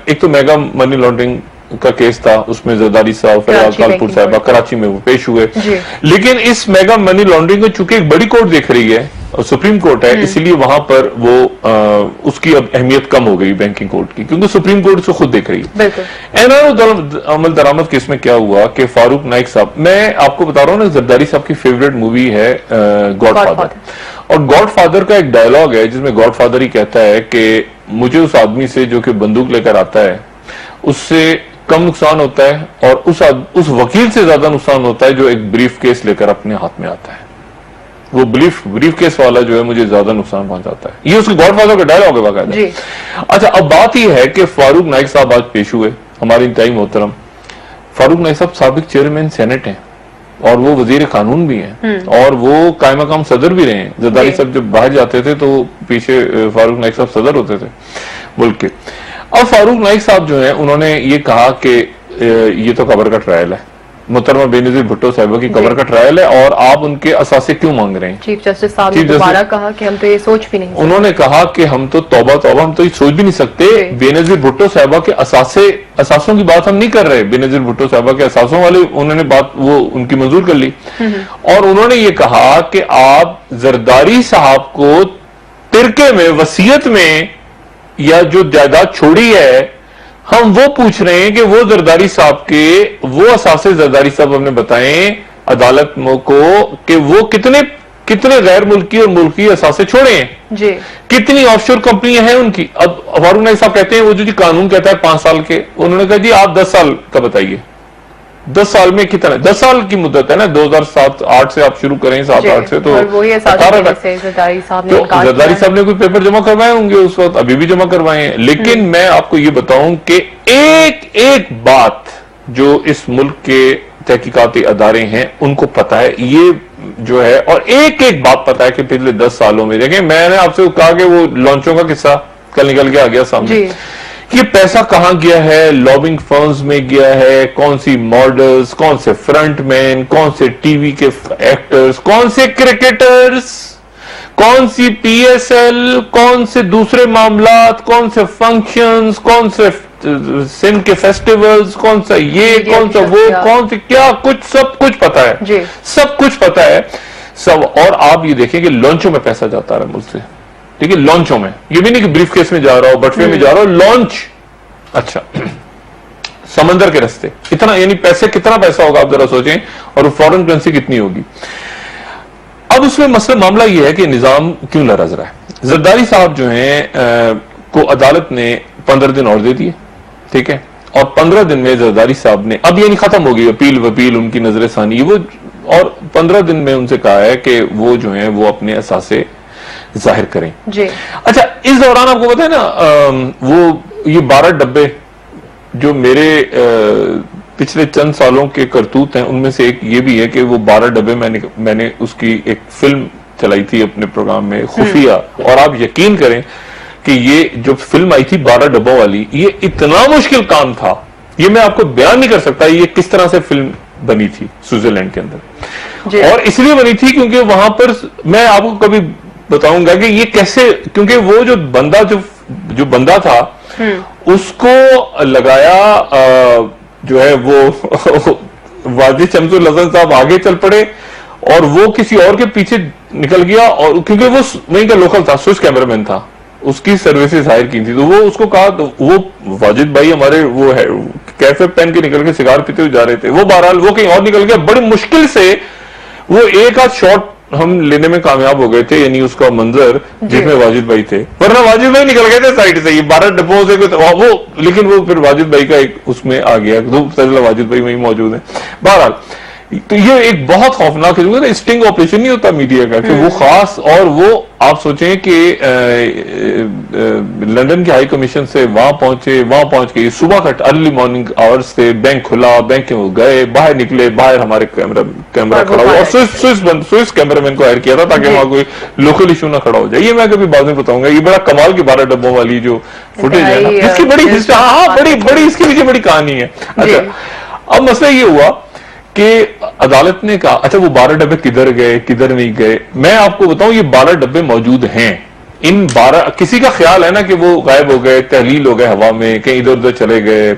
ایک تو mega money laundering کا کیس تھا, اس میں زرداری صاحب, فریاد کالپور صاحبہ کراچی میں وہ پیش ہوئے, لیکن اس میگا منی لانڈرنگ کو چونکہ ایک بڑی کورٹ دیکھ رہی ہے, سپریم کورٹ ہے, اسی لیے وہاں پر وہ اس کی اب اہمیت کم ہو گئی بینکنگ کورٹ کی, کیونکہ سپریم کورٹ سے خود دیکھ رہی ہے. این عمل درآمد کیس میں کیا ہوا کہ فاروق نائک صاحب, میں آپ کو بتا رہا ہوں نا, زرداری صاحب کی فیوریٹ مووی ہے گاڈ فادر, اور گاڈ فادر کا ایک ڈائلاگ ہے جس میں گاڈ فادر ہی کہتا ہے کہ مجھے اس آدمی سے جو کہ بندوق لے کر آتا ہے اس سے کم نقصان ہوتا ہے, اور اس وکیل سے زیادہ نقصان ہوتا ہے جو ایک بریف کیس لے کر اپنے ہاتھ میں آتا ہے. وہ بریف کیس والا جو ہے مجھے زیادہ نقصان پہنچاتا ہے. یہ اس کے گاڈ فادر کا ڈائلاگ ہے باقاعدہ. اچھا, اب بات یہ ہے کہ فاروق نائک صاحب آج پیش ہوئے, ہمارے انتہائی محترم فاروق نائک صاحب سابق چیئرمین سینٹ ہیں, اور وہ وزیر قانون بھی ہیں, اور وہ قائم مقام صدر بھی رہے ہیں. زرداری صاحب جب باہر جاتے تھے تو پیچھے فاروق نائک صاحب صدر ہوتے تھے ملک کے. اب فاروق نائک صاحب جو ہیں انہوں نے یہ کہا کہ یہ تو قبر کا ٹرائل ہے, محترمہ بے نظیر بھٹو صاحبہ کی قبر کا ٹرائل ہے, اور آپ ان کے اثاثے کیوں مانگ رہے ہیں؟ چیف جسٹس صاحب نے دوبارہ کہا کہ ہم تو یہ سوچ بھی نہیں سکتے. انہوں نے کہا کہ ہم تو توبہ توبہ, ہم تو یہ سوچ بھی نہیں سکتے. بے نظیر بھٹو صاحبہ کے اثاثوں کی بات ہم نہیں کر رہے, بے نظیر بھٹو صاحبہ کے اثاثوں والی انہوں نے بات وہ ان کی منظور کر لی, اور انہوں نے یہ کہا کہ آپ زرداری صاحب کو ترکے میں, وصیت میں, یا جو جائیداد چھوڑی ہے, ہم وہ پوچھ رہے ہیں کہ وہ زرداری صاحب کے وہ اثاثے زرداری صاحب ہم نے بتائیں عدالت کو کہ وہ کتنے غیر ملکی اور ملکی اثاثے چھوڑے ہیں, کتنی آف شور کمپنیاں ہیں ان کی. اب فاروق نائک صاحب کہتے ہیں وہ جو قانون کہتا ہے 5 سال کے, انہوں نے کہا جی آپ 10 سال کا بتائیے, 10 سال میں کتنا, 10 سال کی مدت ہے نا, 2007-8 سے آپ شروع کریں, 7-8 سے, تو زرداری صاحب نے کوئی پیپر جمع کروائے ہوں گے اس وقت, ابھی بھی جمع کروائے ہیں. لیکن میں آپ کو یہ بتاؤں کہ ایک بات جو اس ملک کے تحقیقاتی ادارے ہیں ان کو پتا ہے, یہ جو ہے, اور ایک بات پتا ہے کہ پچھلے 10 سالوں میں دیکھیں, میں نے آپ سے کہا کہ وہ لانچوں کا قصہ کل نکل کے آ گیا سامنے, یہ پیسہ کہاں گیا ہے, لابنگ فرمز میں گیا ہے, کون سی ماڈلز, کون سے فرنٹ مین, کون سے ٹی وی کے ایکٹرز, کون سے کرکٹرز, کون سی پی ایس ایل, کون سے دوسرے معاملات, کون سے فنکشنز, کون سے سندھ کے فیسٹیولز, کون سا یہ, کون سا وہ, کون سے کیا, کچھ سب کچھ پتا ہے, سب کچھ پتا ہے سب. اور آپ یہ دیکھیں کہ لانچوں میں پیسہ جاتا رہا ملک سے, ٹھیک ہے, لانچوں میں, یہ بھی نہیں کہ بریف کیس میں جا رہا ہو, بٹوے میں جا رہا ہو, لانچ. اچھا, سمندر کے رستے اتنا, یعنی پیسے, کتنا پیسہ ہوگا آپ ذرا سوچیں, اور فورن کرنسی کتنی ہوگی. اب اس میں معاملہ یہ ہے کہ نظام کیوں لرز رہا ہے. زرداری صاحب جو ہیں کو عدالت نے 15 دن اور دے دیے, ٹھیک ہے, اور 15 دن میں زرداری صاحب نے, اب یعنی ختم ہو گئی اپیل ان کی نظر ثانی, وہ, اور 15 دن میں ان سے کہا ہے کہ وہ جو ہیں وہ اپنے اثاثے ظاہر کریں. اچھا, اس دوران آپ کو پتا ہے نا, وہ یہ 12 ڈبے جو میرے پچھلے چند سالوں کے کرتوت ہیں, ان میں سے ایک یہ بھی ہے کہ وہ 12 ڈبے میں نے اس کی ایک فلم چلائی تھی اپنے پروگرام میں, خفیہ, اور آپ یقین کریں کہ یہ جو فلم آئی تھی 12 ڈبوں والی, یہ اتنا مشکل کام تھا, یہ میں آپ کو بیان نہیں کر سکتا یہ کس طرح سے فلم بنی تھی سوئٹزرلینڈ کے اندر. اور اس لیے بنی تھی کیونکہ وہاں پر, میں آپ کو کبھی بتاؤں گا کہ یہ کیسے, کیونکہ وہ جو بندہ تھا اس کو لگایا جو ہے وہ واجد شمس الحسن صاحب آگے چل پڑے, اور وہ کسی اور کے پیچھے نکل گیا, اور کیونکہ وہ وہیں کا لوکل تھا, سوئس کیمرہ مین تھا, اس کی سروسز ہائر کی تھی, تو وہ اس کو کہا, وہ واجد بھائی ہمارے وہ ہے کیفے پہن کے نکل کے سگار پیتے ہوئے جا رہے تھے, وہ بہرحال وہ کہیں اور نکل گیا, بڑی مشکل سے وہ ایک آدھ شاٹ ہم لینے میں کامیاب ہو گئے تھے, یعنی اس کا منظر جس میں واجد بھائی تھے, ورنہ واجد بھائی نکل گئے تھے سائڈ سے, یہ 12 ڈبوں سے وہ, لیکن وہ پھر واجد بھائی کا ایک اس میں آ گیا, واجد بھائی وہیں موجود ہیں. بہرحال تو یہ ایک بہت خوفناک ہے, اسٹنگ آپریشن نہیں ہوتا میڈیا کا, کہ وہ خاص, اور وہ آپ سوچیں کہ لندن کے ہائی کمیشن سے وہاں پہنچ کے صبح کا ارلی مارننگ آورز سے بینک کھلا, بینک میں گئے, باہر نکلے, باہر ہمارے کیمرہ کھڑا ہوا, اور سوئس کیمرہ مین کو ہائر کیا تھا تاکہ وہاں کوئی لوکل ایشو نہ کھڑا ہو جائے. یہ میں کبھی بعد میں بتاؤں گا, یہ بڑا کمال کی 12 ڈبوں والی جو فوٹیج ہے نا, اس کی بڑی اس کے پیچھے بڑی کہانی ہے. اچھا, اب مسئلہ یہ ہوا کہ عدالت نے کہا, اچھا وہ 12 ڈبے کدھر گئے, کدھر نہیں گئے. میں آپ کو بتاؤں یہ 12 ڈبے موجود ہیں, ان 12 کسی کا خیال ہے نا کہ وہ غائب ہو گئے، تحلیل ہو گئے ہوا میں، کہیں ادھر ادھر چلے گئے.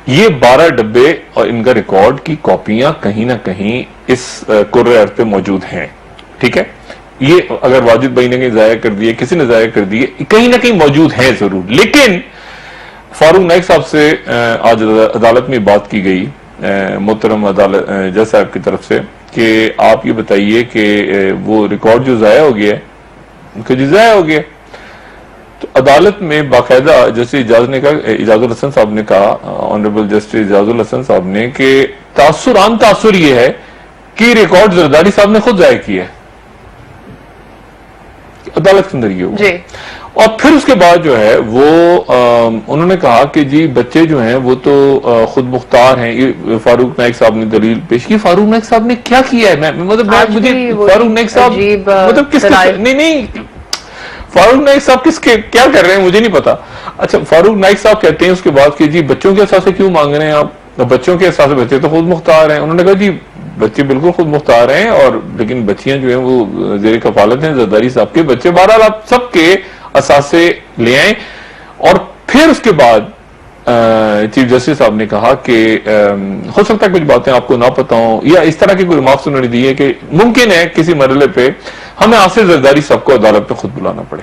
یہ 12 ڈبے اور ان کا ریکارڈ کی کاپیاں کہیں نہ کہیں اس کرۂ ارض پہ موجود ہیں. ٹھیک ہے، یہ اگر واجد بھائی نے کہیں ضائع کر دیے، کسی نے ضائع کر دیے، کہیں نہ کہیں موجود ہیں ضرور. لیکن فاروق نائک صاحب سے آج عدالت میں بات کی گئی محترم جج صاحب کی طرف سے کہ آپ یہ بتائیے کہ وہ ریکارڈ جو ضائع ہو گیا ہے ان کا جی ضائع ہو گیا. تو عدالت میں باقاعدہ جسٹس اعجاز الحسن صاحب نے کہا، آنریبل جسٹس اعجاز الحسن صاحب نے، کہ عام تاثر یہ ہے کہ ریکارڈ زرداری صاحب نے خود ضائع کیا ہے. عدالت کے اندر یہ ہوا. اور پھر اس کے بعد جو ہے وہ انہوں نے کہا کہ جی بچے جو ہیں وہ تو خود مختار ہیں. یہ فاروق نائک صاحب نے دلیل پیش کی. فاروق نائک صاحب نے کیا کیا ہے؟ مجھے فاروق نائک صاحب مطلب کس نہیں فاروق نائک صاحب کیا کر رہے ہیں مجھے نہیں پتا. اچھا، فاروق نائک صاحب کہتے ہیں اس کے بعد کہ جی بچوں کے اثاثے کیوں مانگ رہے ہیں آپ؟ بچوں کے اثاثے، بچے تو خود مختار ہیں. انہوں نے کہا جی بچے بالکل خود مختار ہیں، اور لیکن بچیاں جو ہیں وہ زیر کفالت ہیں زرداری صاحب کے. بچے 12 آپ سب کے اثاثے لے آئیں. اور پھر اس کے بعد چیف جسٹس صاحب نے کہا کہ ہو سکتا ہے کچھ باتیں آپ کو نہ پتا ہوں، یا اس طرح کی کوئی ریمارکس انہوں نے دی ہے کہ ممکن ہے کسی مرحلے پہ ہمیں آصف زرداری صاحب کو عدالت میں خود بلانا پڑے.